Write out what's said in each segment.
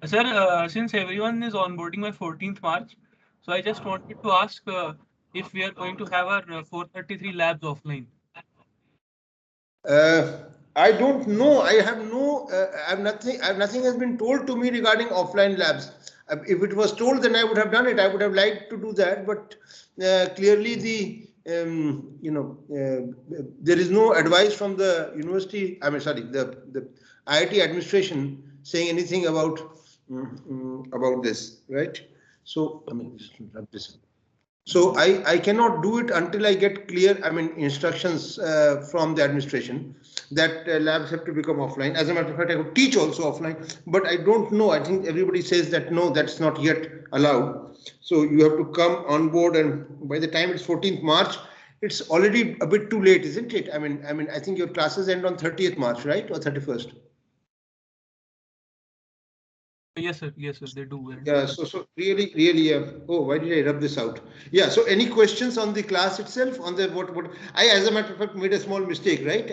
Sir, since everyone is onboarding by 14th March, so I just wanted to ask if we are going to have our 433 labs offline. I don't know. I have no. I have nothing. Nothing has been told to me regarding offline labs. If it was told, then I would have done it. I would have liked to do that, but clearly the there is no advice from the university. I mean, sorry, the IIT administration saying anything about this, right? So I mean, just wrap this up. So I cannot do it until I get clear, I mean, instructions from the administration that labs have to become offline. As a matter of fact, I could teach also offline, but I don't know. I think everybody says that no, that's not yet allowed. So you have to come on board, and by the time it's 14th March, it's already a bit too late, isn't it? I think your classes end on 30th March, right, or 31st? Yes, sir, they do. Yeah, so really, oh, why did I rub this out? Yeah, so any questions on the class itself, on the what I, as a matter of fact, made a small mistake, right?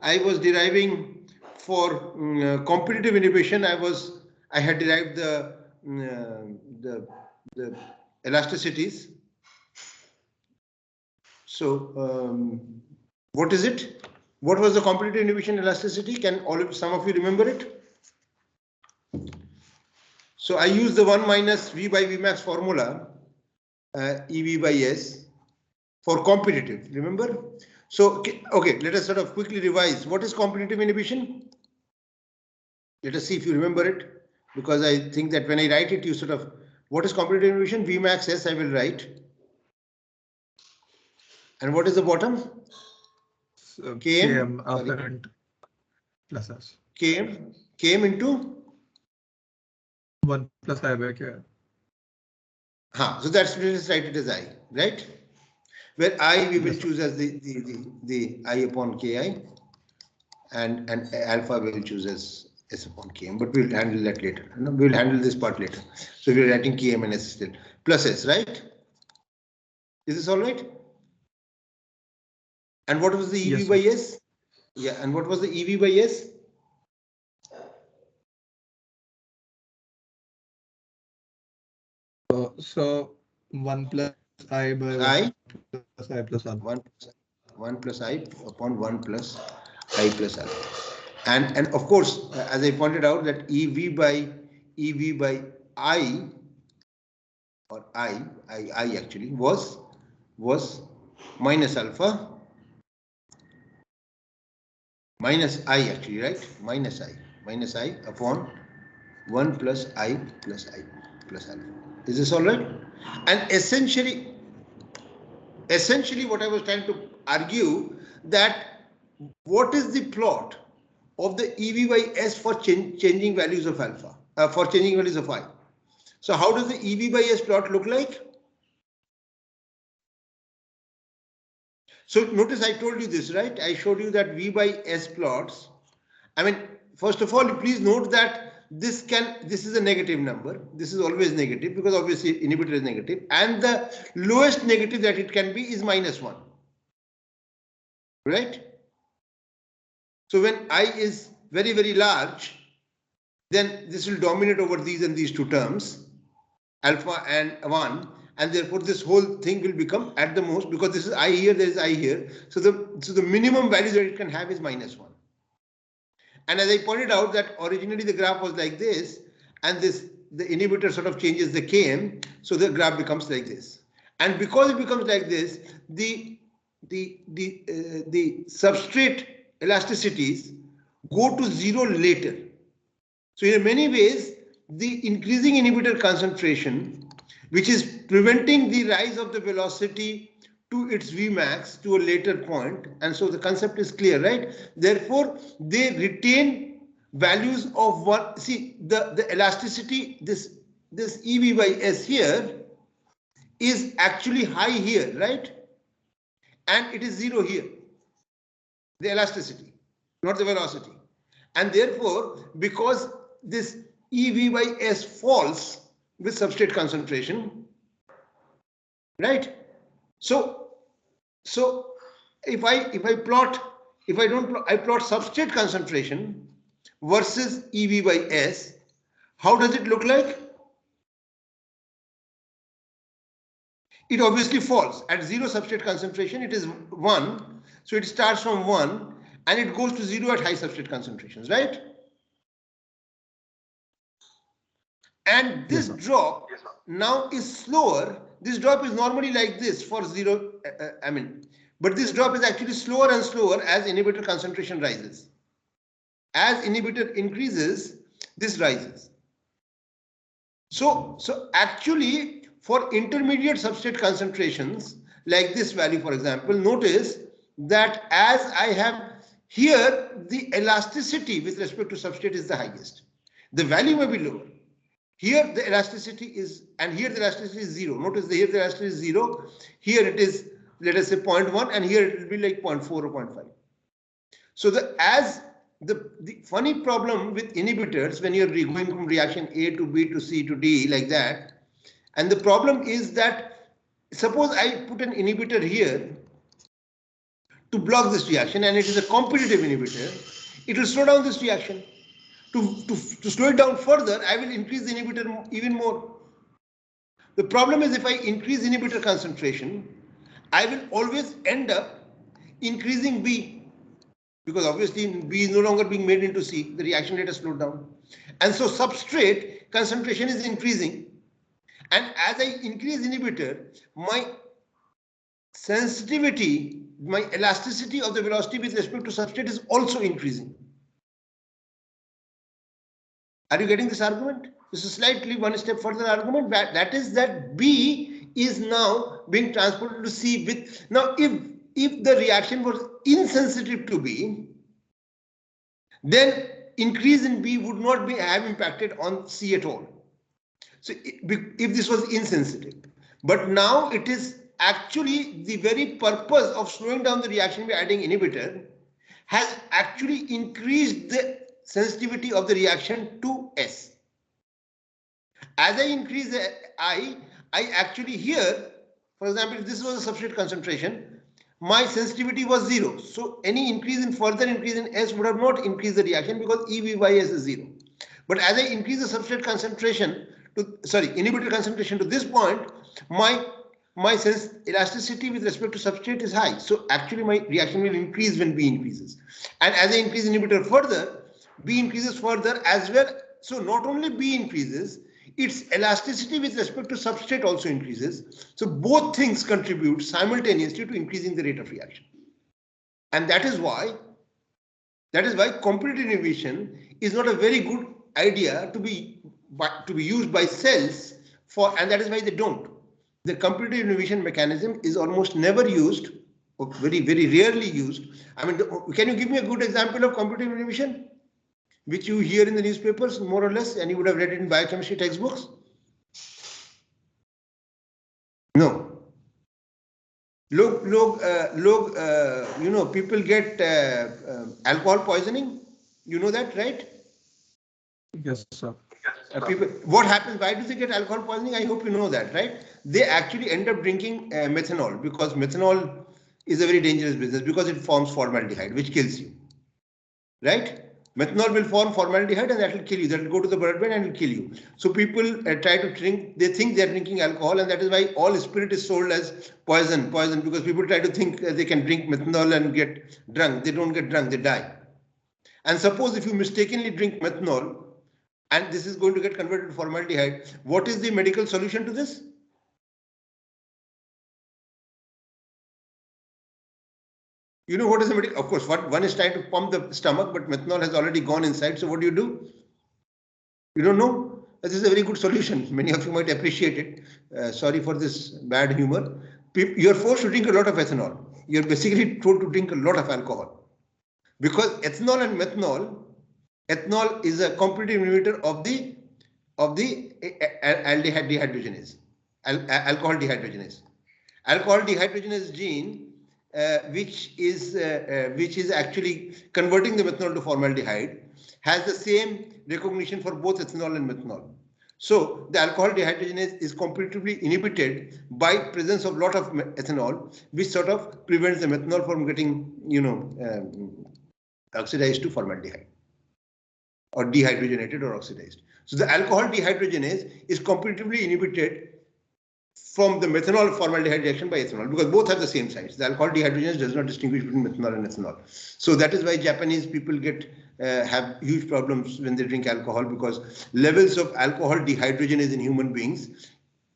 I was deriving for competitive inhibition. I had derived the elasticities. So what is it? What was the competitive inhibition elasticity? Can some of you remember it? So I use the 1 minus V by Vmax formula, EV by S, for competitive, remember? So, okay, let us sort of quickly revise. What is competitive inhibition? Let us see if you remember it, because I think that when I write it, you sort of, what is competitive inhibition? Vmax S I will write. And what is the bottom? So Km apparent plus S. Km into 1 plus I by K. So that's, let's write it as I, right? Where I we will choose as the I upon Ki, and alpha we will choose as S upon Km, but we'll handle that later. We'll handle this part later. So we're writing Km and S still. Plus S, right? Is this all right? And what was the EV by S? Yeah, and what was the EV by S? So 1 plus I by 1 plus I plus alpha. 1 plus I upon 1 plus I plus alpha. And of course, as I pointed out, that EV by I, or I actually was minus alpha, minus I actually, right? Minus I upon 1 plus I plus alpha. Is this all right? And essentially what I was trying to argue, that what is the plot of the EV by S for changing values of alpha, for changing values of I. So how does the EV by S plot look like? So notice I told you this, right? I showed you that V by S plots. I mean, first of all, please note that this is a negative number. This is always negative, because obviously inhibitor is negative, and the lowest negative that it can be is -1, right? So when I is very, very large, then this will dominate over these and these two terms, alpha and 1, and therefore this whole thing will become, at the most, because this is I here, there is I here, so the minimum value that it can have is -1. And as I pointed out, that originally the graph was like this, and the inhibitor sort of changes the Km, so the graph becomes like this. And because it becomes like this, the substrate elasticities go to 0 later. So in many ways, the increasing inhibitor concentration, which is preventing the rise of the velocity to its Vmax to a later point, and so the concept is clear, right? Therefore, they retain values of one. See, the elasticity, this EV by S here is actually high here, right? And it is 0 here, the elasticity, not the velocity. And therefore, because this EV by S falls with substrate concentration, right? So if I plot substrate concentration versus EV by S, How does it look like? It obviously falls. At 0 substrate concentration, it is 1. So it starts from 1 and it goes to 0 at high substrate concentrations, right? And this drop now is slower. This drop is normally like this for 0, but this drop is actually slower and slower as inhibitor concentration rises. As inhibitor increases, this rises. So actually, for intermediate substrate concentrations, like this value, for example, notice that as I have here, the elasticity with respect to substrate is the highest. The value may be lower. Here the elasticity is, and here the elasticity is 0. Notice here the elasticity is 0. Here it is, let us say 0.1, and here it will be like 0.4 or 0.5. So the funny problem with inhibitors when you're going from reaction A to B to C to D like that, and the problem is that suppose I put an inhibitor here to block this reaction and it is a competitive inhibitor, it will slow down this reaction. To slow it down further, I will increase the inhibitor even more. The problem is if I increase inhibitor concentration, I will always end up increasing B, because obviously B is no longer being made into C, the reaction rate has slowed down. And so substrate concentration is increasing. And as I increase inhibitor, my sensitivity, my elasticity of the velocity with respect to substrate is also increasing. Are you getting this argument? This is slightly one step further argument. That is that B is now being transported to C with. Now, if the reaction was insensitive to B, then increase in B would not have impacted on C at all. So if this was insensitive, but now it is actually the very purpose of slowing down the reaction by adding inhibitor has actually increased the sensitivity of the reaction to S. As I increase the I actually here, for example, if this was a substrate concentration, my sensitivity was 0. So any further increase in S would have not increased the reaction because EV by S is 0. But as I increase the substrate concentration inhibitor concentration to this point, my elasticity with respect to substrate is high. So actually my reaction will increase when B increases. And as I increase inhibitor further, B increases further as well. So not only B increases, its elasticity with respect to substrate also increases. So both things contribute simultaneously to increasing the rate of reaction. And that is why competitive inhibition is not a very good idea to be used by cells for, and that is why they don't. The competitive inhibition mechanism is almost never used, or very, very rarely used. I mean, can you give me a good example of competitive inhibition, which you hear in the newspapers more or less, and you would have read it in biochemistry textbooks? No. People get alcohol poisoning. You know that, right? Yes, sir. People, what happens? Why do they get alcohol poisoning? I hope you know that, right? They actually end up drinking methanol, because methanol is a very dangerous business because it forms formaldehyde, which kills you, right? Methanol will form formaldehyde and that will kill you. That will go to the bloodbrain and will kill you. So people try to drink. They think they are drinking alcohol, and that is why all spirit is sold as poison, because people try to think they can drink methanol and get drunk. They don't get drunk, they die. And suppose if you mistakenly drink methanol, and this is going to get converted to formaldehyde, what is the medical solution to this? You know what is the medical? Of course, one is trying to pump the stomach, but methanol has already gone inside. So what do? You don't know? This is a very good solution. Many of you might appreciate it. Sorry for this bad humor. You're forced to drink a lot of ethanol. You're basically told to drink a lot of alcohol. Because ethanol and methanol, ethanol is a competitive inhibitor of the aldehyde dehydrogenase, alcohol dehydrogenase. Alcohol dehydrogenase gene, which is actually converting the methanol to formaldehyde, has the same recognition for both ethanol and methanol. So the alcohol dehydrogenase is competitively inhibited by presence of lot of ethanol, which sort of prevents the methanol from getting, oxidized to formaldehyde. or dehydrogenated or oxidized. So the alcohol dehydrogenase is competitively inhibited from the methanol formaldehyde reaction by ethanol, because both have the same sites. The alcohol dehydrogenase does not distinguish between methanol and ethanol. So that is why Japanese people have huge problems when they drink alcohol, because levels of alcohol dehydrogenase in human beings,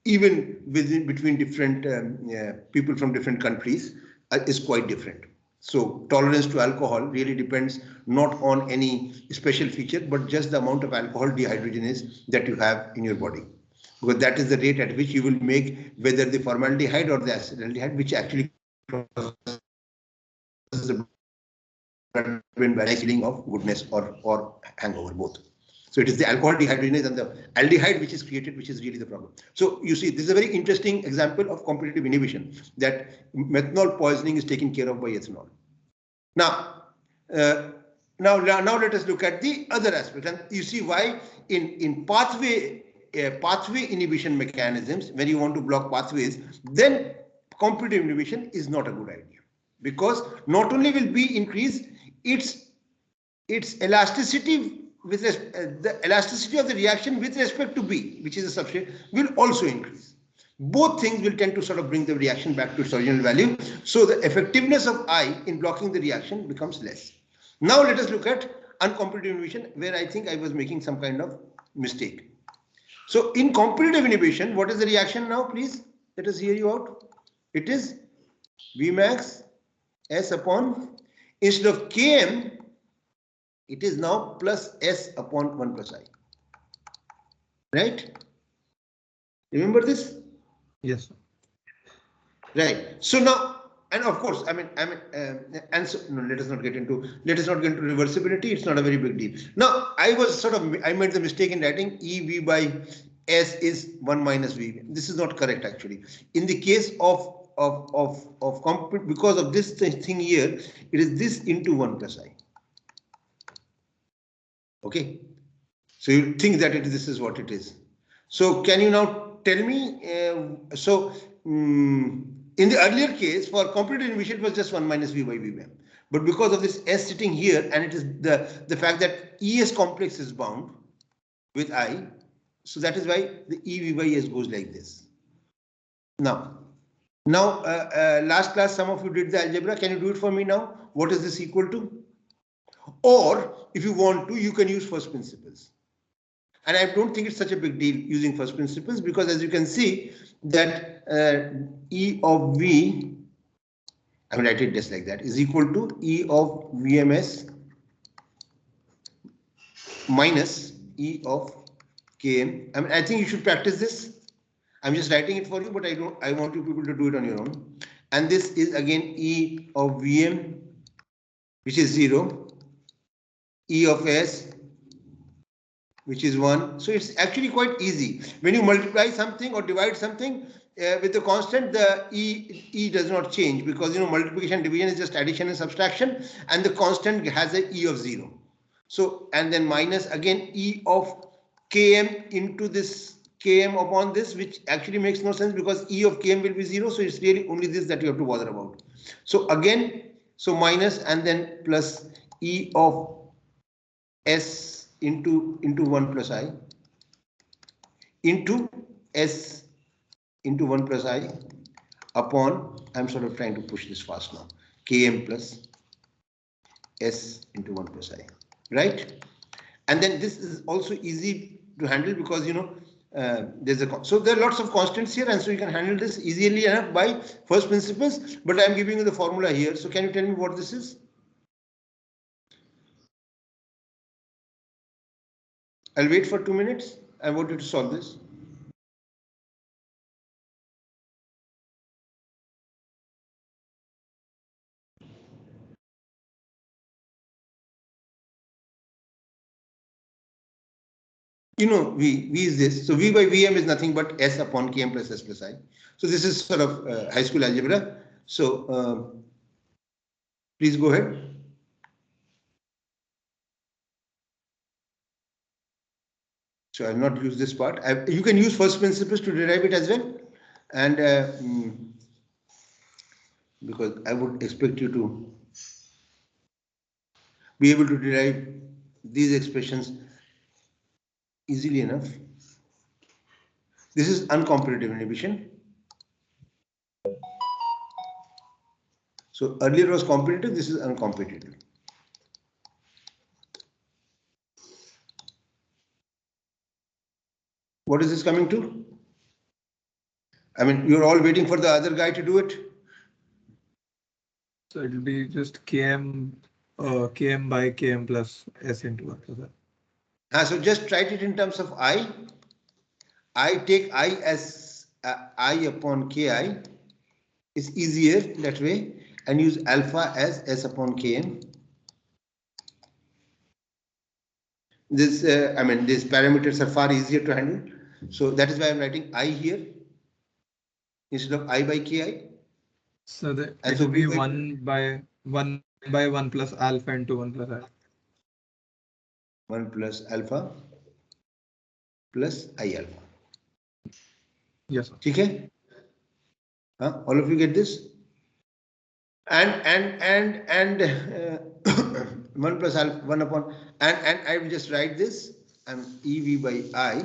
even between different people from different countries, is quite different. So tolerance to alcohol really depends not on any special feature, but just the amount of alcohol dehydrogenase that you have in your body, because that is the rate at which you will make whether the formaldehyde or the acetaldehyde, which actually causes the blood-brain barrier feeling of goodness or hangover, both. So it is the alcohol dehydrogenase and the aldehyde which is created, which is really the problem. So you see, this is a very interesting example of competitive inhibition, that methanol poisoning is taken care of by ethanol. Now, now let us look at the other aspect, and you see why in pathway inhibition mechanisms, when you want to block pathways, then competitive inhibition is not a good idea, because not only will B increase, its elasticity with the elasticity of the reaction with respect to B, which is a substrate, will also increase. Both things will tend to sort of bring the reaction back to its original value. So the effectiveness of I in blocking the reaction becomes less. Now let us look at uncompetitive inhibition, where I think I was making some kind of mistake. So in competitive inhibition, what is the reaction now, please? Let us hear you out. It is Vmax S upon, instead of Km, it is now plus S upon 1 plus I. Right? Remember this? Yes. Right. So now, and of course, and so no, let us not get into reversibility. It's not a very big deal. Now, I made the mistake in writing EV by S is 1 minus V. This is not correct actually. In the case of because of this thing here, it is this into 1 plus I. Okay. So you think that this is what it is. So can you now tell me? In the earlier case, for competitive inhibition, it was just 1 minus V by Vm. But because of this S sitting here, and it is the fact that ES complex is bound with I, so that is why the EV by S goes like this. Now, last class, some of you did the algebra. Can you do it for me now? What is this equal to? Or if you want to, you can use first principles. And I don't think it's such a big deal using first principles, because as you can see that E of V, I will write it just like that, is equal to E of VMS minus E of Km. I think you should practice this. I'm just writing it for you, but I want you people to do it on your own. And this is again E of Vm, which is 0, E of S, which is 1. So it's actually quite easy. When you multiply something or divide something with the constant, the E does not change, because multiplication division is just addition and subtraction, and the constant has a E of 0. So, and then minus again E of Km into this Km upon this, which actually makes no sense, because E of Km will be 0. So it's really only this that you have to bother about. So again, so minus and then plus E of S into 1 plus I into S into 1 plus I upon, I'm sort of trying to push this fast now, Km plus S into 1 plus I, right? And then this is also easy to handle, because so there are lots of constants here, and so you can handle this easily enough by first principles, but I'm giving you the formula here. So can you tell me what this is? I'll wait for 2 minutes. I want you to solve this. V is this. So V by Vm is nothing but S upon Km plus S plus I. So this is sort of high school algebra. So please go ahead. So I'll not use this part. You can use first principles to derive it as well. And because I would expect you to be able to derive these expressions easily enough. This is uncompetitive inhibition. So earlier was competitive, this is uncompetitive. What is this coming to? I mean, you're all waiting for the other guy to do it. So it'll be just Km by Km plus S into 1 plus. So just write it in terms of I. I take I as I upon Ki. It's easier that way, and use alpha as S upon Km. This, I mean, these parameters are far easier to handle. So that is why I'm writing I here instead of I by Ki. So that it will be 1 by 1 plus alpha into 1 plus alpha. 1 plus alpha plus I alpha. Yes, sir. Okay? All of you get this? And 1 plus alpha 1 upon and I will just write this. EV by I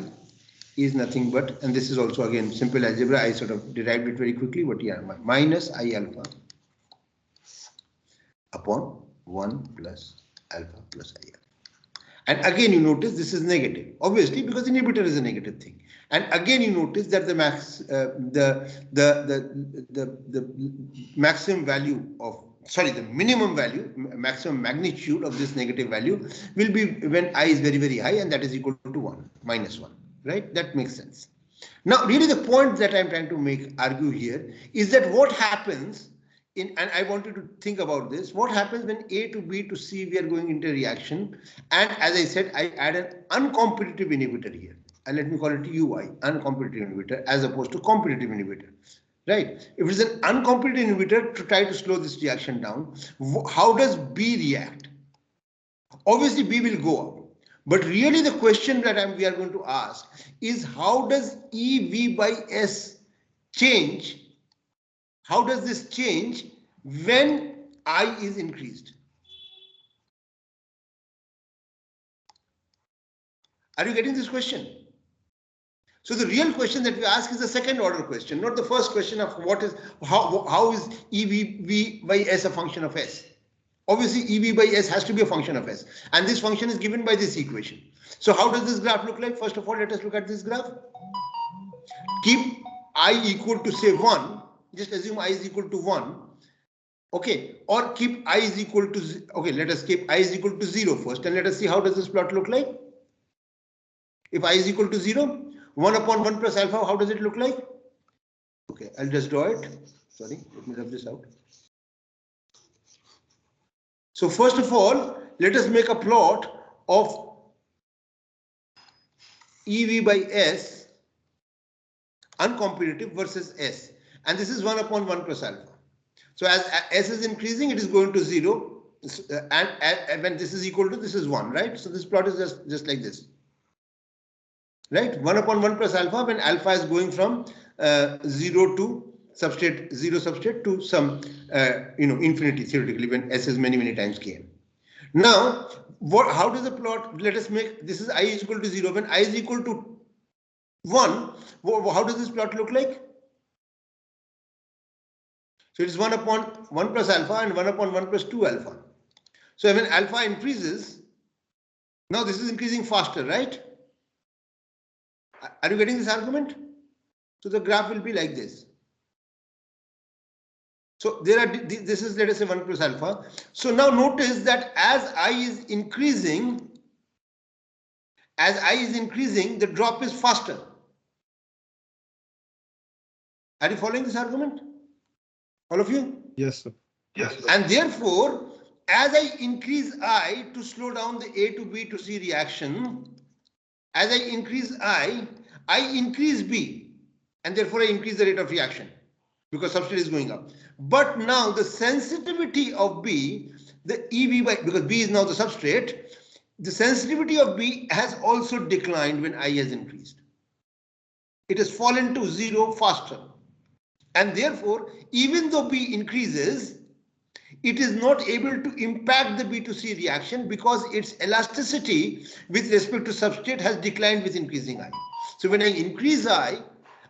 is nothing but, and this is also again simple algebra. I sort of derived it very quickly, but yeah, minus I alpha upon 1 plus alpha plus I alpha. And again, you notice this is negative, obviously, because inhibitor is a negative thing. And again, you notice that the maximum value of, sorry, the minimum value, maximum magnitude of this negative value will be when I is very, very high, and that is equal to 1, minus 1, right? That makes sense. Now, really the point that I'm trying to argue here is that what happens and I wanted to think about this, what happens when A to B to C we are going into reaction, and as I said, I add an uncompetitive inhibitor here, and let me call it UI, uncompetitive inhibitor, as opposed to competitive inhibitor, right? If it is an uncompetitive inhibitor to try to slow this reaction down, how does B react? Obviously B will go up, but really the question that we are going to ask is, how does EV by S change? How does this change when I is increased? Are you getting this question? So the real question that we ask is the second order question, not the first question of how is EV by S a function of S? Obviously EV by S has to be a function of S, and this function is given by this equation. So how does this graph look like? First of all, let us look at this graph. Keep I equal to say 1. Just assume I is equal to 1. Okay, or keep I is equal to, okay, let us keep I is equal to 0 first, and let us see how does this plot look like. If I is equal to 0, 1 upon 1 plus alpha, how does it look like? Okay, I'll just draw it. Sorry, let me rub this out. So first of all, let us make a plot of EV by S, uncompetitive versus S, and this is 1 upon 1 plus alpha. So as S is increasing, it is going to 0, and when this is equal to, this is 1, right? So this plot is just like this, right? 1 upon 1 plus alpha, when alpha is going from 0 to substrate 0 substrate to some infinity theoretically, when S is many times Km. Now, how does the plot? Let us make this is I is equal to 0. When I is equal to 1, how does this plot look like? So it is 1 upon 1 plus alpha and 1 upon 1 plus 2 alpha. So when alpha increases, now this is increasing faster, right? Are you getting this argument? So the graph will be like this. So this is, let us say, 1 plus alpha. So now notice that as I is increasing, the drop is faster. Are you following this argument? All of you? Yes, sir. Yes. And therefore, as I increase I to slow down the A to B to C reaction, as I increase I increase B, and therefore I increase the rate of reaction because substrate is going up. But now the sensitivity of B, the EV by, because B is now the substrate, the sensitivity of B has also declined when I has increased. It has fallen to 0 faster. And therefore, even though B increases, it is not able to impact the B2C reaction because its elasticity with respect to substrate has declined with increasing I. So when I increase I,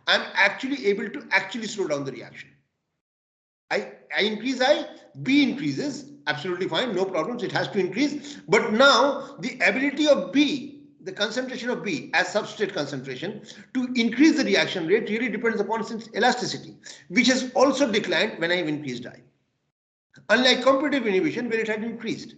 I'm actually able to actually slow down the reaction. I increase I, B increases, absolutely fine, no problems, it has to increase. But now the ability of B, the concentration of B as substrate concentration to increase the reaction rate really depends upon its elasticity, which has also declined when I have increased I. Unlike competitive inhibition where it had increased.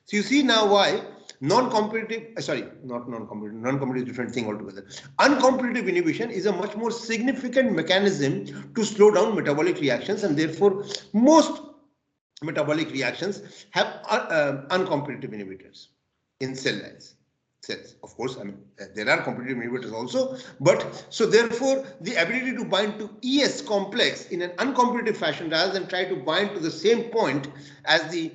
So you see now why non-competitive, non-competitive different thing altogether. Uncompetitive inhibition is a much more significant mechanism to slow down metabolic reactions, and therefore most metabolic reactions have uncompetitive inhibitors in cells. Of course, I mean, there are competitive inhibitors also, but so therefore the ability to bind to ES complex in an uncompetitive fashion rather than try to bind to the same point as the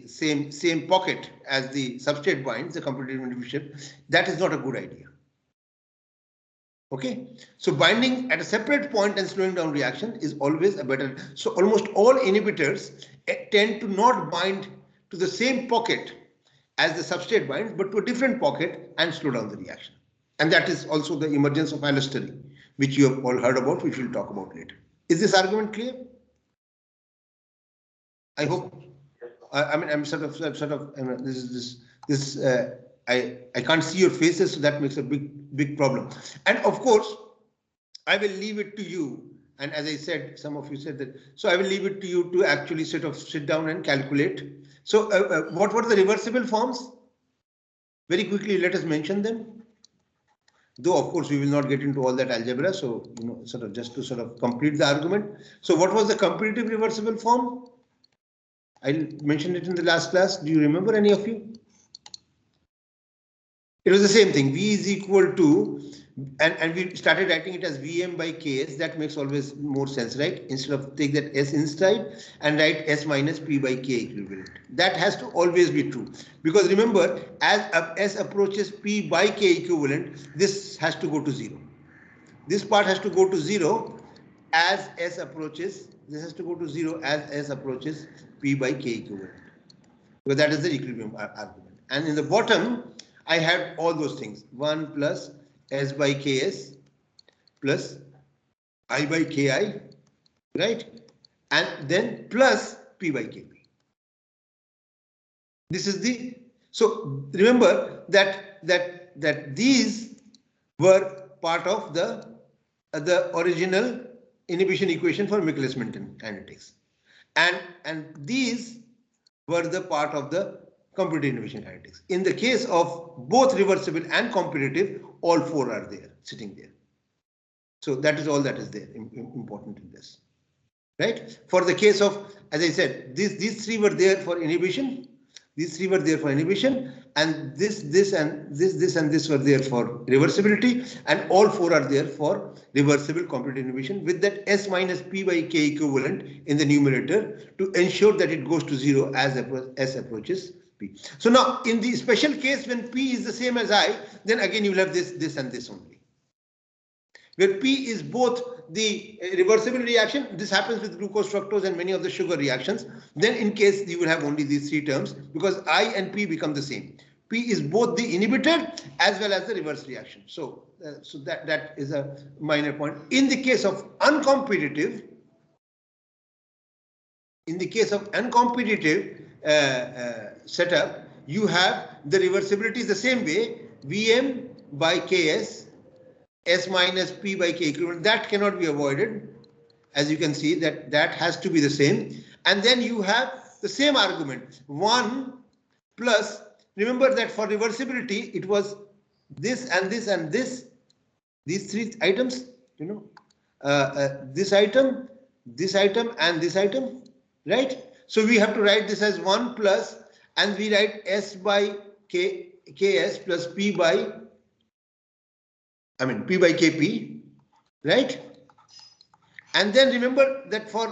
same pocket as the substrate binds, the competitive inhibition, that is not a good idea. Okay, so binding at a separate point and slowing down reaction is always a better. So almost all inhibitors tend to not bind to the same pocket as the substrate binds, but to a different pocket and slow down the reaction. And that is also the emergence of allostery, which you have all heard about, which we'll talk about later. Is this argument clear? I hope. I mean, I'm sort of I can't see your faces, so that makes a big problem. And of course, I will leave it to you. And as I said, some of you said that. So I will leave it to you to actually sort of sit down and calculate. So what were the reversible forms? Very quickly, let us mention them. Though, of course, we will not get into all that algebra. So, you know, sort of just to sort of complete the argument. So what was the competitive reversible form? I mentioned it in the last class. Do you remember, any of you? It was the same thing. V is equal to, and we started writing it as Vm by Ks. That makes always more sense, right? Instead of take that S inside and write S minus P by K equivalent. That has to always be true. Because remember, as S approaches P by K equivalent, this has to go to 0. This part has to go to 0 as S approaches. This has to go to 0 as S approaches P by K equivalent. Because that is the equilibrium argument. And in the bottom, I had all those things. 1 plus S by Ks plus I by Ki, right? And then plus P by Kp. This is the, so remember that these were part of the original inhibition equation for Michaelis-Menten kinetics. And these were the part of the competitive inhibition kinetics. In the case of both reversible and competitive, all four are there, sitting there. So that is all that is there, important in this, right? For the case of, as I said, these three were there for inhibition. These three were there for inhibition, and this and this were there for reversibility, and all four are there for reversible competitive inhibition with that S minus P by K equivalent in the numerator to ensure that it goes to 0 as S approaches P. So now in the special case when P is the same as I, then again you will have this and this only. Where P is both the reversible reaction, this happens with glucose, fructose and many of the sugar reactions, then in case you will have only these three terms because I and P become the same. P is both the inhibitor as well as the reverse reaction. So, that is a minor point. In the case of uncompetitive, setup, you have the reversibility the same way, Vm by Ks, S minus P by K equivalent, that cannot be avoided. As you can see, that has to be the same. And then you have the same argument, 1 plus, remember that for reversibility, it was this and this and this, these three items, you know, this item and this item, right? So we have to write this as 1 plus, and we write S by Ks plus P by Kp, right? And then remember that for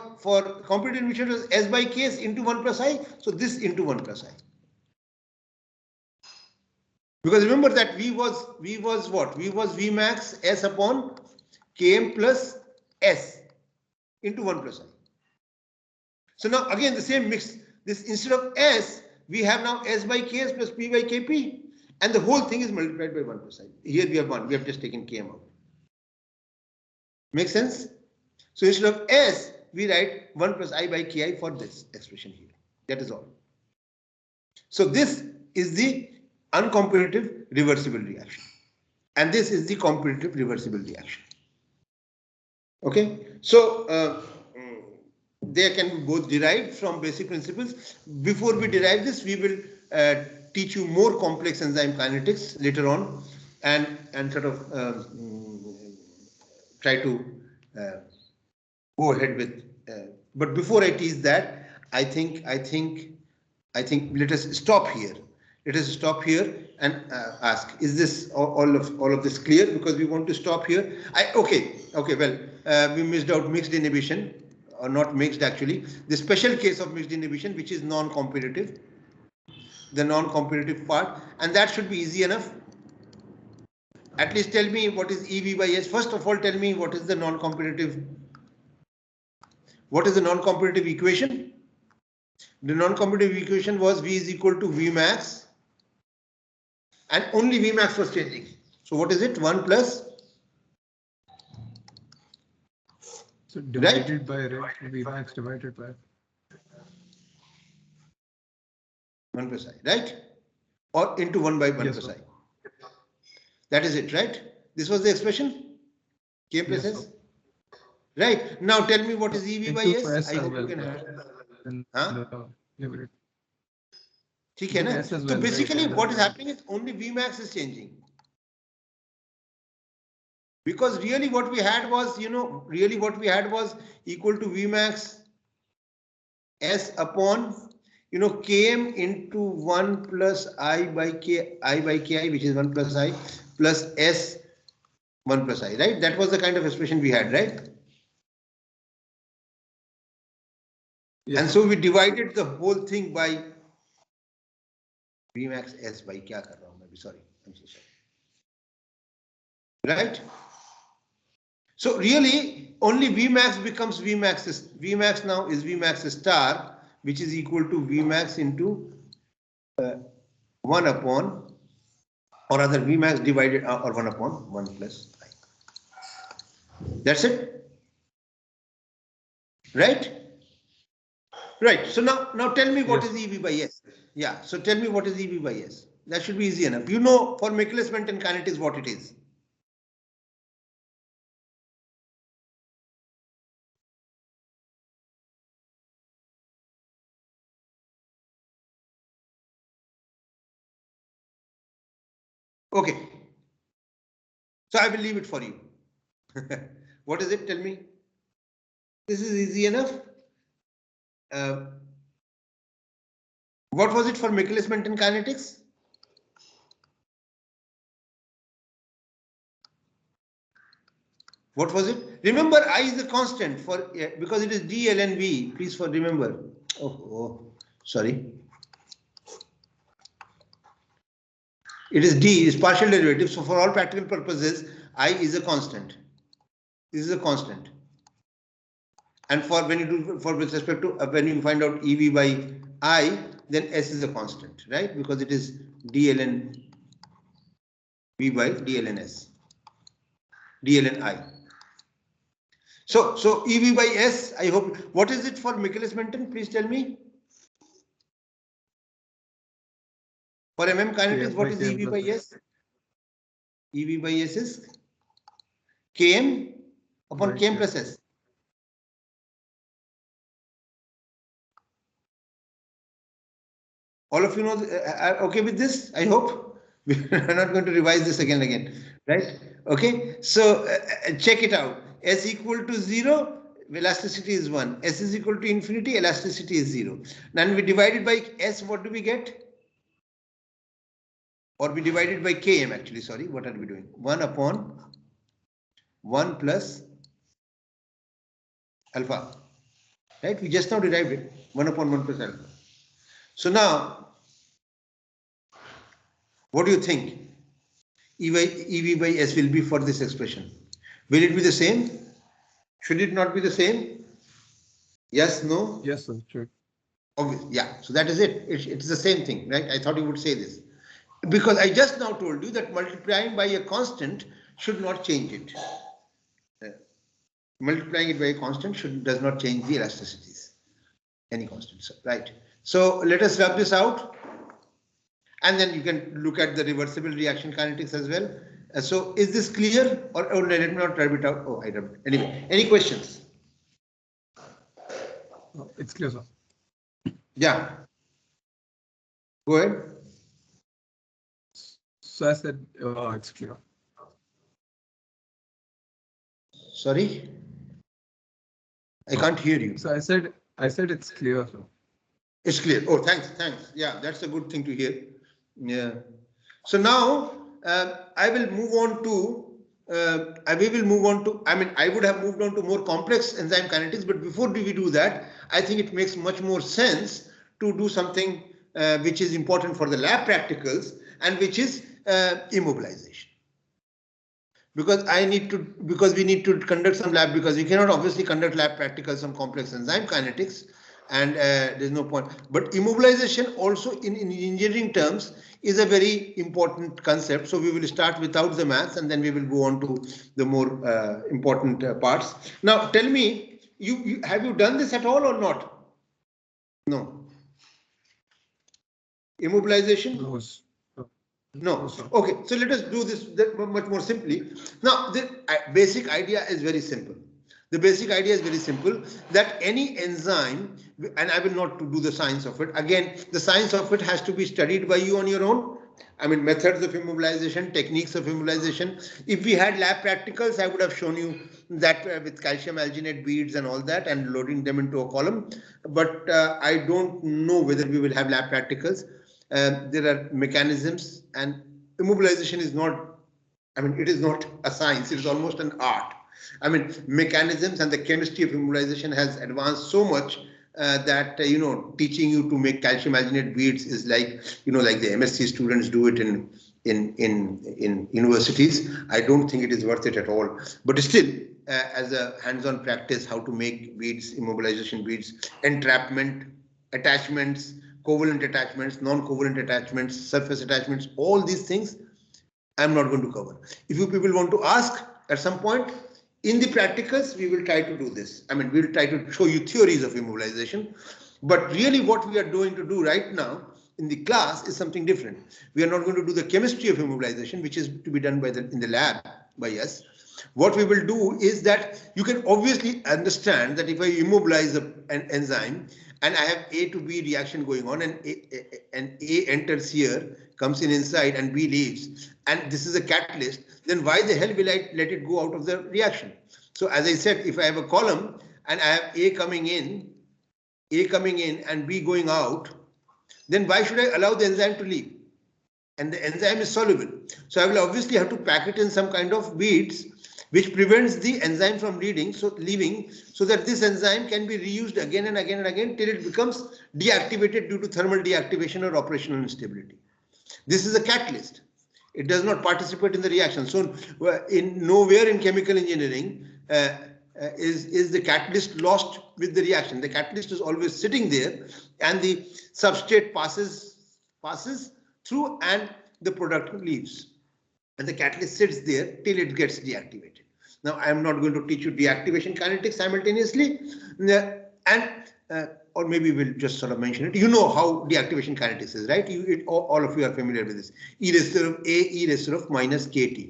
competitive inhibition was S by Ks into 1 plus I, so this into 1 plus I. Because remember that V was what? V was V max S upon Km plus S into 1 plus I. So now again the same mix. This instead of S, we have now S by Ks plus P by Kp, and the whole thing is multiplied by 1 plus I. Here we have 1. We have just taken Km out. Make sense? So instead of S, we write 1 plus I by Ki for this expression here. That is all. So this is the uncompetitive reversible reaction, and this is the competitive reversible reaction. Okay, so they can be both derived from basic principles. Before we derive this, we will teach you more complex enzyme kinetics later on, and sort of try to go ahead with. But before I teach that, I think let us stop here. Let us stop here and ask: is this all of this clear? Because we want to stop here. Okay. Well, we missed out mixed inhibition, or not mixed actually. The special case of mixed inhibition, which is non-competitive, the non-competitive part, and that should be easy enough. At least tell me what is EV by S. First of all, tell me what is the non-competitive. What is the non-competitive equation? The non-competitive equation was V is equal to V max, and only V max was changing. So what is it? 1 plus. So divided by V max divided by 1 plus I, right? Or into 1 by 1 yes, plus sir. I. That is it, right? This was the expression? K plus yes, S? sir. Right. Now tell me what is EV by Into S? S I as hope well. you can have. Huh? Limit. ठीक है ना? S as So well, basically right? what is happening is only V max is changing. Because really what we had was, equal to V max S upon, Km into 1 plus I by Ki, which is 1 plus I, plus S 1 plus I, right? That was the kind of expression we had, right? Yes, and sir. so we divided the whole thing by V max S by kya kar raha hu main? Sorry, I'm so sorry. Right? So really only V max becomes V max. V max now is V max star, which is equal to V max into 1 upon, or rather V max divided or 1 upon 1 plus I. That's it. Right? Right. So now tell me what Yes. is EV by S. Yeah. So tell me what is EV by S. That should be easy enough. You know for Michaelis-Menten kinetics what it is. Okay. So I will leave it for you. What is it? Tell me. This is easy enough. What was it for Michaelis-Menten kinetics? What was it? Remember, I is a constant for because it is d ln v. Please remember. Oh, sorry. It is d is partial derivative. So for all practical purposes, I is a constant. This is a constant. And for when you do with respect to when you find out EV by I, then S is a constant, right? Because it is d ln v by d ln S, d ln I. So EV by S, I hope. What is it for Michaelis-Menten? Please tell me. For MM kinetics, what is EV by S? EV by S is Km upon Km plus S. All of you know, are okay with this? I hope. We're not going to revise this again, right? Okay, so check it out. S equal to 0, elasticity is 1. S is equal to infinity, elasticity is 0. Then we divide it by S, what do we get? Or we divide it by Km actually, sorry, what are we doing? 1 upon 1 plus alpha, right? We just now derived it, 1 upon 1 plus alpha. So now, what do you think EV by S will be for this expression? Will it be the same? Should it not be the same? Yes, no? Yes, sir. Sure. Yeah, so that is it. It's the same thing, right? I thought you would say this. Because I just now told you that multiplying by a constant should not change it. Multiplying it by a constant does not change the elasticities. Any constant, right? So let us rub this out. And then you can look at the reversible reaction kinetics as well. So is this clear, or let me not rub it out? Oh, I rubbed it. Anyway, any questions? It's clear, sir. Yeah. Go ahead. So I said it's clear. Sorry, I can't hear you. So I said it's clear, sir. It's clear. Oh, thanks. Yeah, that's a good thing to hear. Yeah. So now I will move on to. We will move on to. I mean, I would have moved on to more complex enzyme kinetics, but before we do that, I think it makes much more sense to do something which is important for the lab practicals, and which is immobilization. Because we need to conduct some lab, because we cannot obviously conduct lab practicals on complex enzyme kinetics, and there's no point. But immobilization also in engineering terms is a very important concept. So we will start without the maths, and then we will go on to the more important parts. Now tell me, have you done this at all or not? No. Immobilization? No. Okay, so let us do this much more simply. Now, the basic idea is very simple. The basic idea is very simple, that any enzyme, and I will not do the science of it. Again, the science of it has to be studied by you on your own. I mean, methods of immobilization, techniques of immobilization. If we had lab practicals, I would have shown you that with calcium alginate beads and all that, and loading them into a column. But I don't know whether we will have lab practicals. There are mechanisms, and immobilization is not, I mean, it is not a science, it is almost an art. I mean, mechanisms and the chemistry of immobilization has advanced so much that, teaching you to make calcium alginate beads is like, like the MSc students do it in universities. I don't think it is worth it at all. But still, as a hands-on practice, how to make beads, immobilization beads, entrapment, attachments, covalent attachments, non-covalent attachments, surface attachments, all these things I'm not going to cover. If you people want to ask at some point, in the practicals, we will try to do this. I mean, we'll try to show you theories of immobilization. But really what we are going to do right now in the class is something different. We are not going to do the chemistry of immobilization, which is to be done in the lab by us. What we will do is that you can obviously understand that if I immobilize an enzyme, and I have A to B reaction going on, and A enters here, comes in inside, and B leaves, and this is a catalyst, then why the hell will I let it go out of the reaction? So as I said, if I have a column and I have A coming in and B going out, then why should I allow the enzyme to leave? And the enzyme is soluble. So I will obviously have to pack it in some kind of beads which prevents the enzyme from leaving, so that this enzyme can be reused again and again and again till it becomes deactivated due to thermal deactivation or operational instability. This is a catalyst. It does not participate in the reaction. So nowhere in chemical engineering is the catalyst lost with the reaction. The catalyst is always sitting there, and the substrate passes through and the product leaves. And the catalyst sits there till it gets deactivated. Now, I am not going to teach you deactivation kinetics simultaneously, or maybe we'll just sort of mention it. You know how deactivation kinetics is, right? All of you are familiar with this. E raised to A, E raised to minus KT,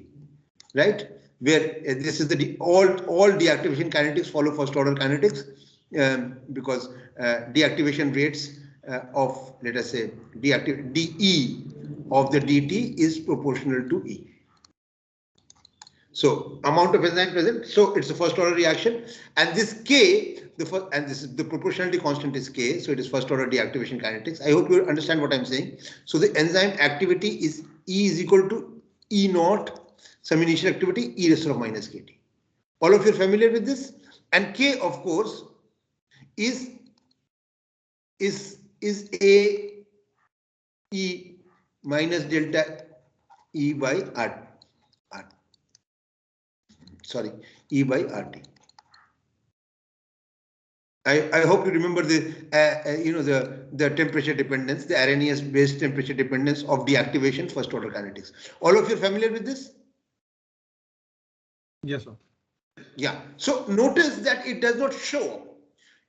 right? Where this is all deactivation kinetics follow first order kinetics, because deactivation rates of, let us say, dE of the dt is proportional to E. So amount of enzyme present, so it's a first order reaction, and this K, this is the proportionality constant is K, so it is first order deactivation kinetics. I hope you understand what I'm saying. So the enzyme activity is E is equal to E naught, some initial activity, E raised to minus KT. All of you are familiar with this, and K, of course, is A E minus delta E by R. Sorry, E by RT. I hope you remember the temperature dependence, the Arrhenius based temperature dependence of deactivation first order kinetics. All of you are familiar with this? Yes, sir. Yeah. So notice that it does not show up.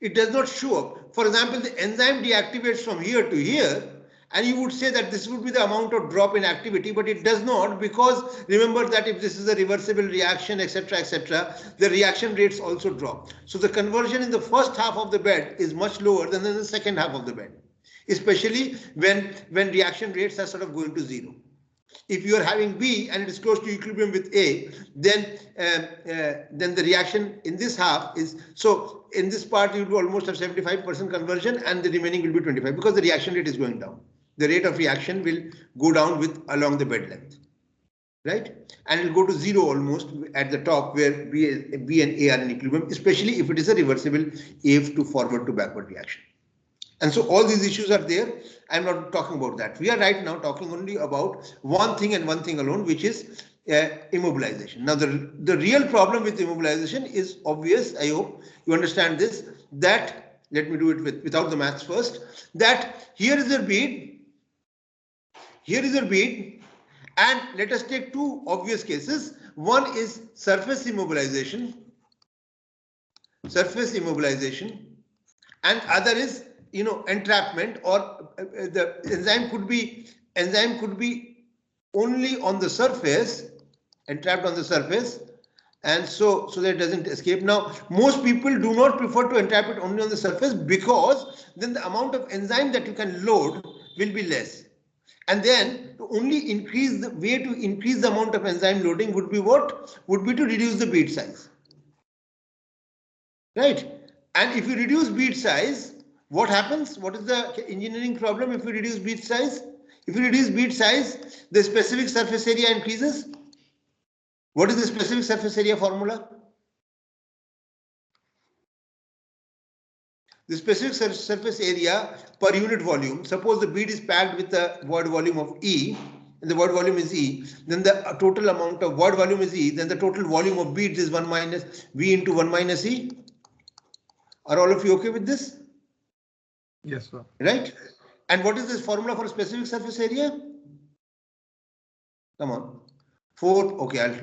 It does not show up. For example, the enzyme deactivates from here to here, and you would say that this would be the amount of drop in activity, but it does not, because remember that if this is a reversible reaction, etc., the reaction rates also drop. So the conversion in the first half of the bed is much lower than in the second half of the bed, especially when reaction rates are sort of going to zero. If you are having B and it is close to equilibrium with A, then the reaction in this half is, so in this part you will almost have 75% conversion and the remaining will be 25 because the reaction rate is going down. The rate of reaction will go down along the bed length, right? And it will go to zero almost at the top where B and A are in equilibrium, especially if it is a reversible AF to forward to backward reaction. And so all these issues are there. I'm not talking about that. We are right now talking only about one thing and one thing alone, which is immobilization. Now, the real problem with immobilization is obvious. I hope you understand this, that, let me do it without the maths first, that here is your bead, here is your bead, and let us take two obvious cases. One is surface immobilization, and other is entrapment, or the enzyme could be only on the surface, entrapped on the surface, and so that it doesn't escape. Now, most people do not prefer to entrap it only on the surface, because then the amount of enzyme that you can load will be less. And then to only increase the way to increase the amount of enzyme loading would be what? Would be to reduce the bead size. Right? And if you reduce bead size, what happens? What is the engineering problem if you reduce bead size? If you reduce bead size, the specific surface area increases. What is the specific surface area formula? The specific surface area per unit volume. Suppose the bead is packed with a void volume of E, and the void volume is E, then the total amount of void volume is E, then the total volume of beads is 1 minus V into 1 minus E. Are all of you okay with this? Yes, sir. Right? And what is this formula for specific surface area? Come on. 4, okay,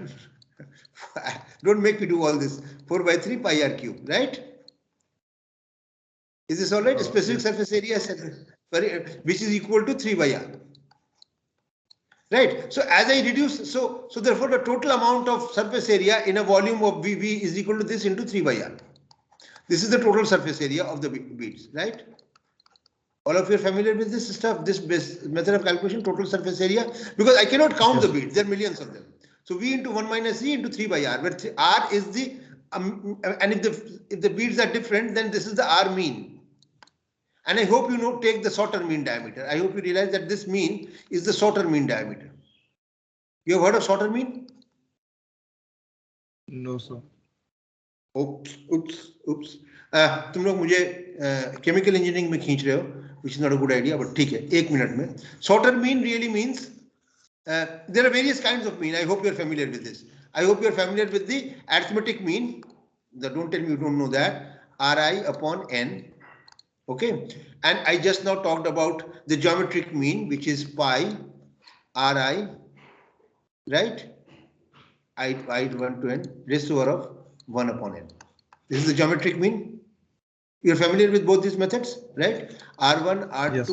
don't make me do all this. 4 by 3 pi r cube, right? Is this all right? Specific surface area, which is equal to 3 by r. Right? So as I reduce, so therefore the total amount of surface area in a volume of VV is equal to this into 3 by r. This is the total surface area of the beads, right? All of you are familiar with this stuff, this method of calculation, total surface area, because I cannot count the beads, there are millions of them. So V into 1 minus E into 3 by R, where R is the, and if the beads are different, then this is the R mean. And I hope you take the Sauter mean diameter. I hope you realize that this mean is the Sauter mean diameter. You have heard of Sauter mean? No, sir. Oops. तुम लोग मुझे chemical engineering में खींच रहे हो, which is not a good idea, but ठीक है, 1 minute में. Sauter mean really means, there are various kinds of mean. I hope you are familiar with this. I hope you are familiar with the arithmetic mean. Don't tell me you don't know that. Ri upon n. Okay. And I just now talked about the geometric mean, which is pi Ri, right? I 1 to n raised to power of 1 upon n. This is the geometric mean. You're familiar with both these methods, right? R1, R2, yes,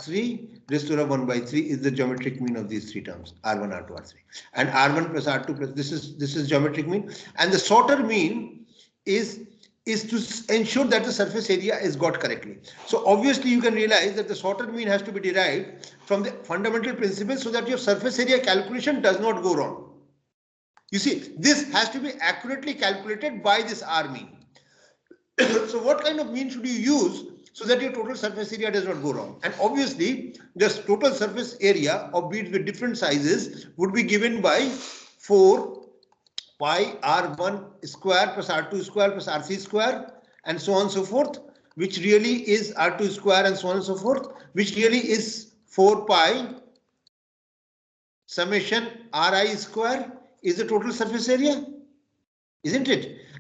R3 raised to power of 1 by 3 is the geometric mean of these three terms, R1, R2, R3. And R1 plus R2 plus this is geometric mean. And the Sauter mean is to ensure that the surface area is got correctly. So obviously you can realize that the Sauter mean has to be derived from the fundamental principle so that your surface area calculation does not go wrong. You see, this has to be accurately calculated by this R mean. So what kind of mean should you use so that your total surface area does not go wrong? And obviously, just total surface area of beads with different sizes would be given by 4 pi R1 square plus R2 square plus R3 square and so on and so forth, which really is R2 square and so on and so forth, which really is 4 pi summation Ri square is the total surface area, isn't it?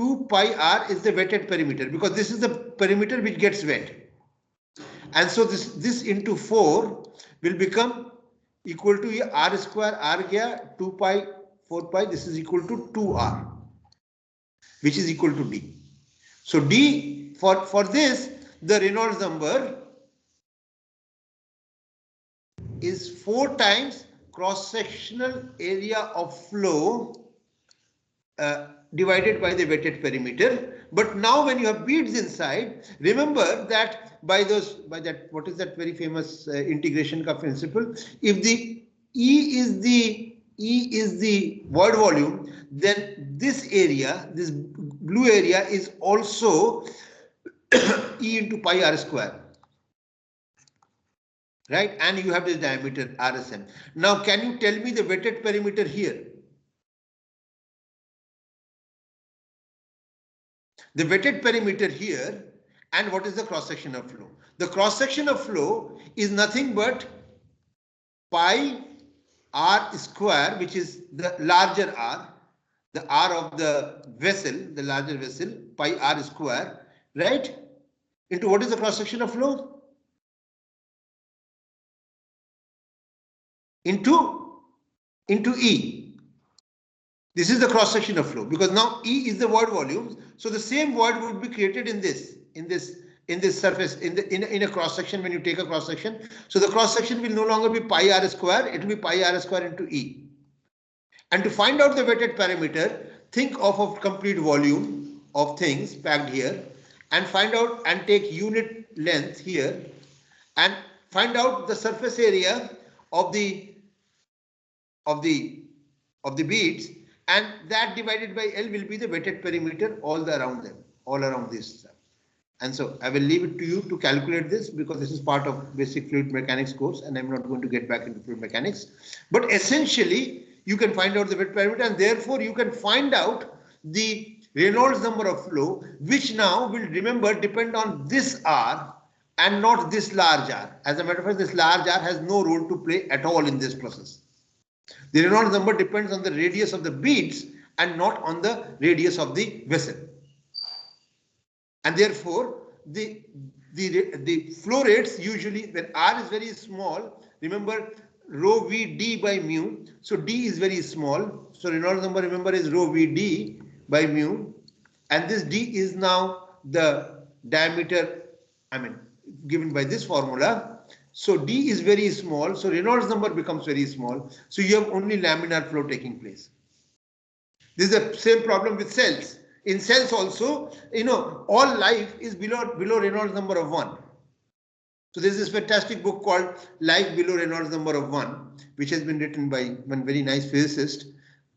2 pi r is the wetted perimeter, because this is the perimeter which gets wet. And so this into 4 will become equal to r square r gaya 2 pi 4 pi. This is equal to 2r, which is equal to d. So d for this, the Reynolds number is 4 times cross-sectional area of flow divided by the wetted perimeter. But now when you have beads inside, remember that by that what is that very famous integration ka principle? If the E is the void volume, then this area, this blue area, is also E into pi r square. Right? And you have this diameter RSM. Now, can you tell me the wetted perimeter here? The wetted perimeter here, and what is the cross section of flow? The cross section of flow is nothing but pi r square, which is the larger r, the r of the vessel, the larger vessel, pi r square, right? Into what is the cross section of flow? Into E. This is the cross section of flow, because now E is the void volume. So the same void would be created in this surface, in a cross section when you take a cross section. So the cross section will no longer be pi r square, it will be pi r square into E. And to find out the wetted parameter, think of a complete volume of things packed here, and find out and take unit length here, and find out the surface area of the beads, and that divided by L will be the wetted perimeter all around this. And so I will leave it to you to calculate this, because this is part of basic fluid mechanics course, and I'm not going to get back into fluid mechanics. But essentially, you can find out the wetted perimeter, and therefore you can find out the Reynolds number of flow, which now will, remember, depend on this R and not this large R. As a matter of fact, this large R has no role to play at all in this process. The Reynolds number depends on the radius of the beads and not on the radius of the vessel. And therefore, the flow rates usually, when R is very small, remember rho V d by mu. So d is very small. So Reynolds number, remember, is rho V d by mu. And this d is now the diameter, given by this formula. So d is very small. So Reynolds number becomes very small. So you have only laminar flow taking place. This is the same problem with cells. In cells also, all life is below Reynolds number of 1. So there is this fantastic book called Life Below Reynolds Number of 1, which has been written by one very nice physicist,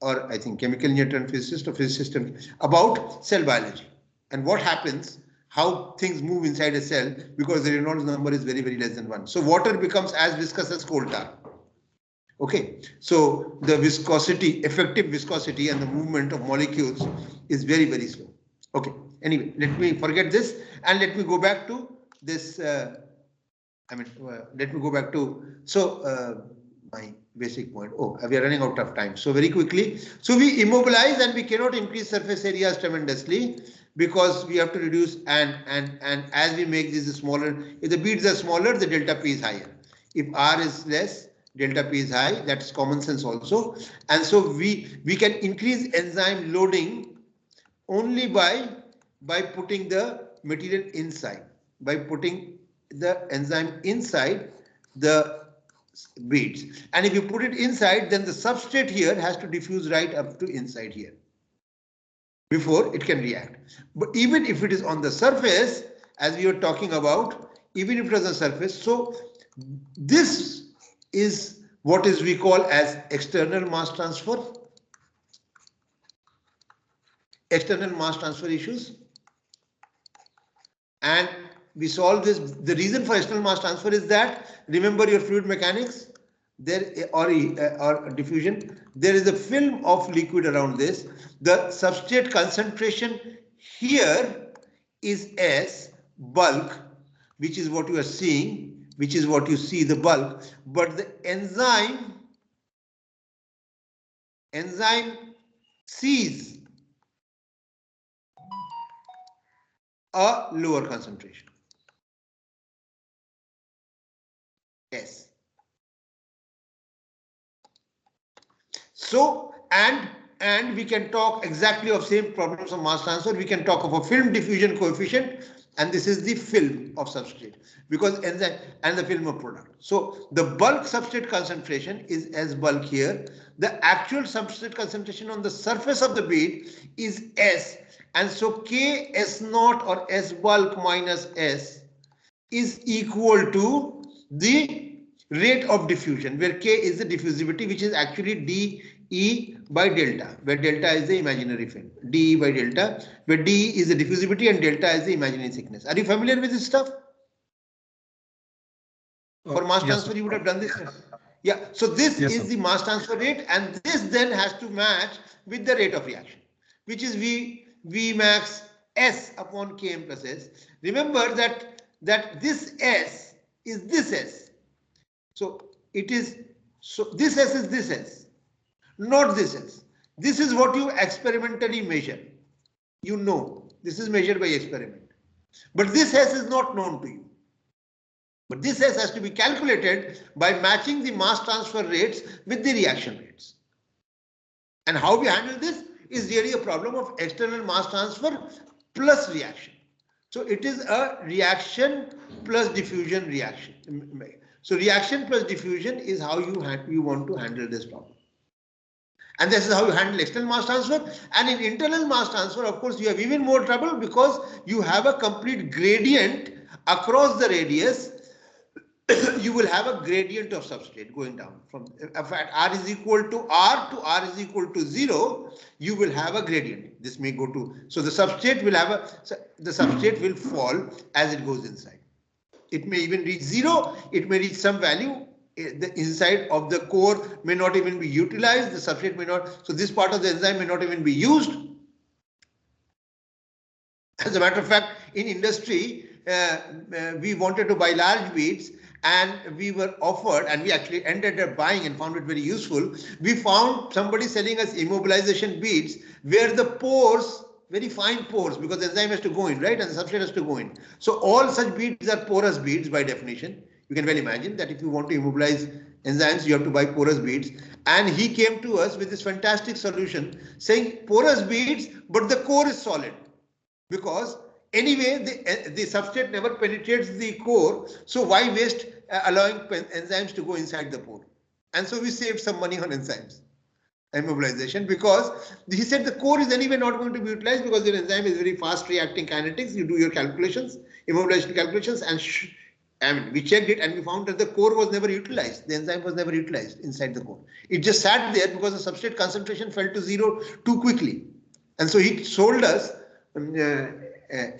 or I think chemical engineer physicist or physicist, about cell biology and what happens, how things move inside a cell, because the Reynolds number is very, very less than 1. So water becomes as viscous as coal tar. Okay, so the viscosity, effective viscosity, and the movement of molecules is very, very slow. Okay, anyway, let me forget this and let me go back to this. Let me go back to my basic point. Oh, we are running out of time. So very quickly, so we immobilize and we cannot increase surface areas tremendously, because we have to reduce, and as we make these smaller, if the beads are smaller, the delta P is higher. If R is less, delta P is high. That's common sense also. And so we can increase enzyme loading only by putting the material inside, by putting the enzyme inside the beads. And if you put it inside, then the substrate here has to diffuse right up to inside here before it can react. But even if it is on the surface, as we were talking about, even if it is on the surface, so this is what is we call as external mass transfer. External mass transfer issues. And we solve this. The reason for external mass transfer is that, remember your fluid mechanics, there or diffusion, there is a film of liquid around this. The substrate concentration here is S, bulk, which is what you are seeing, which is what you see, the bulk. But the enzyme sees a lower concentration. S. So, and we can talk exactly of same problems of mass transfer. We can talk of a film diffusion coefficient, and this is the film of substrate because enzyme and the film of product. So the bulk substrate concentration is S bulk here. The actual substrate concentration on the surface of the bead is S, and so K S naught or S bulk minus S is equal to the rate of diffusion, where K is the diffusivity, which is actually dE by delta, where delta is the imaginary film, dE by delta, where dE is the diffusivity and delta is the imaginary thickness. Are you familiar with this stuff? For mass transfer, you would have done this. Yeah, so this is the mass transfer rate, and this then has to match with the rate of reaction, which is V max S upon Km plus S. Remember that this S is this S. So it is, so this S is this S, not this S. This is what you experimentally measure. You know, this is measured by experiment. But this S is not known to you. But this S has to be calculated by matching the mass transfer rates with the reaction rates. And how we handle this is really a problem of external mass transfer plus reaction. So it is a reaction plus diffusion reaction. So reaction plus diffusion is how you want to handle this problem. And this is how you handle external mass transfer. And in internal mass transfer, of course, you have even more trouble because you have a complete gradient across the radius. You will have a gradient of substrate going down from at R is equal to R is equal to 0. You will have a gradient. This may go to, so the substrate will have the substrate will fall as it goes inside. It may even reach 0. It may reach some value. The inside of the core may not even be utilized. The substrate may not. So this part of the enzyme may not even be used. As a matter of fact, in industry, we wanted to buy large beads, and we were offered, and we actually ended up buying and found it very useful. We found somebody selling us immobilization beads where the pores, very fine pores, because the enzyme has to go in, right? And the substrate has to go in. So all such beads are porous beads by definition. You can well imagine that if you want to immobilize enzymes, you have to buy porous beads. And he came to us with this fantastic solution saying porous beads, but the core is solid. Because anyway, the substrate never penetrates the core. So why waste allowing enzymes to go inside the pore? And so we saved some money on enzymes immobilization, because he said the core is anyway not going to be utilized because your enzyme is very fast reacting kinetics. You do your calculations, immobilization calculations, and we checked it and we found that the core was never utilized. The enzyme was never utilized inside the core. It just sat there because the substrate concentration fell to 0 too quickly. And so he sold us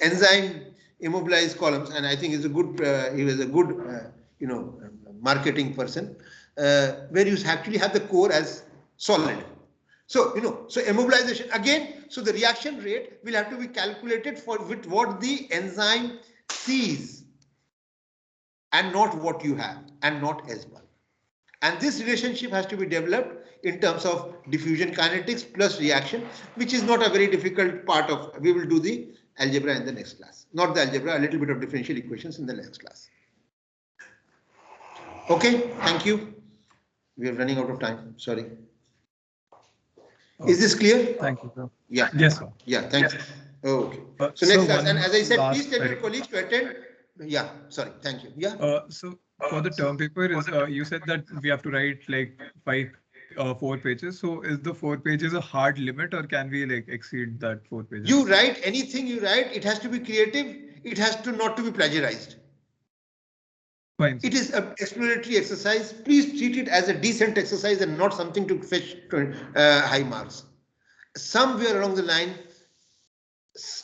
enzyme immobilized columns, and I think he's a good, he was a good, marketing person, where you actually have the core as solid. So, so immobilization again, so the reaction rate will have to be calculated with what the enzyme sees and not what you have, and not S bulk. And this relationship has to be developed in terms of diffusion kinetics plus reaction, which is not a very difficult part of, we will do the algebra in the next class. Not the algebra, a little bit of differential equations in the next class. Okay, thank you. We are running out of time, sorry. Is this clear? Thank you, sir. Yeah. Yes, sir. Yeah, thanks. Yes. Okay. So next class, and as I said, please tell your colleagues to attend. Yeah, sorry, thank you. Yeah. So for the term paper, is you said that we have to write like 4 pages. So is the 4 pages a hard limit, or can we like exceed that 4 pages? You write anything you write, it has to be creative. It has to not to be plagiarized. Fine. It is an exploratory exercise. Please treat it as a decent exercise and not something to fetch high marks. Somewhere along the line,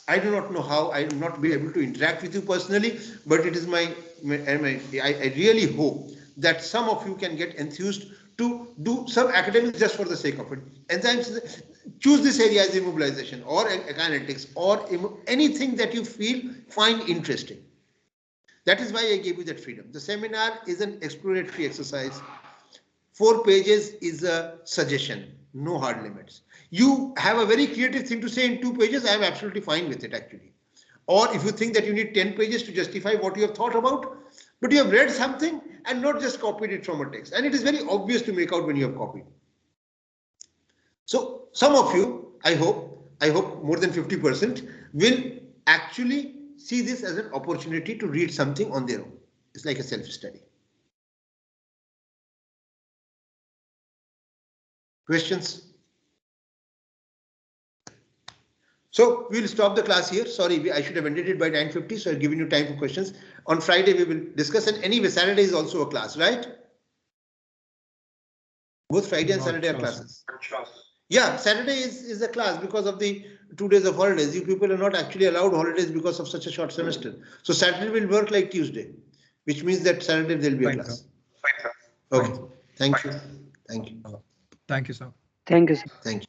I do not know how, I will not be able to interact with you personally, but it is I really hope that some of you can get enthused to do some academics just for the sake of it. Enzymes, choose this area as immobilization or kinetics or anything that you find interesting. That is why I gave you that freedom. The seminar is an exploratory exercise. 4 pages is a suggestion, no hard limits. You have a very creative thing to say in 2 pages, I am absolutely fine with it actually. Or if you think that you need 10 pages to justify what you have thought about, but you have read something and not just copied it from a text. And it is very obvious to make out when you have copied. So some of you, I hope more than 50% will actually see this as an opportunity to read something on their own. It's like a self-study. Questions? So we'll stop the class here. Sorry, I should have ended it by 9:50, so I've given you time for questions. On Friday, we will discuss, and anyway, Saturday is also a class, right? Both Friday and Saturday are classes. Yeah, Saturday is a class because of the 2 days of holidays. You people are not actually allowed holidays because of such a short semester. So Saturday will work like Tuesday, which means that Saturday there will be a class. Okay, thank you. Thank you. Thank you, sir. Thank you, sir. Thank you.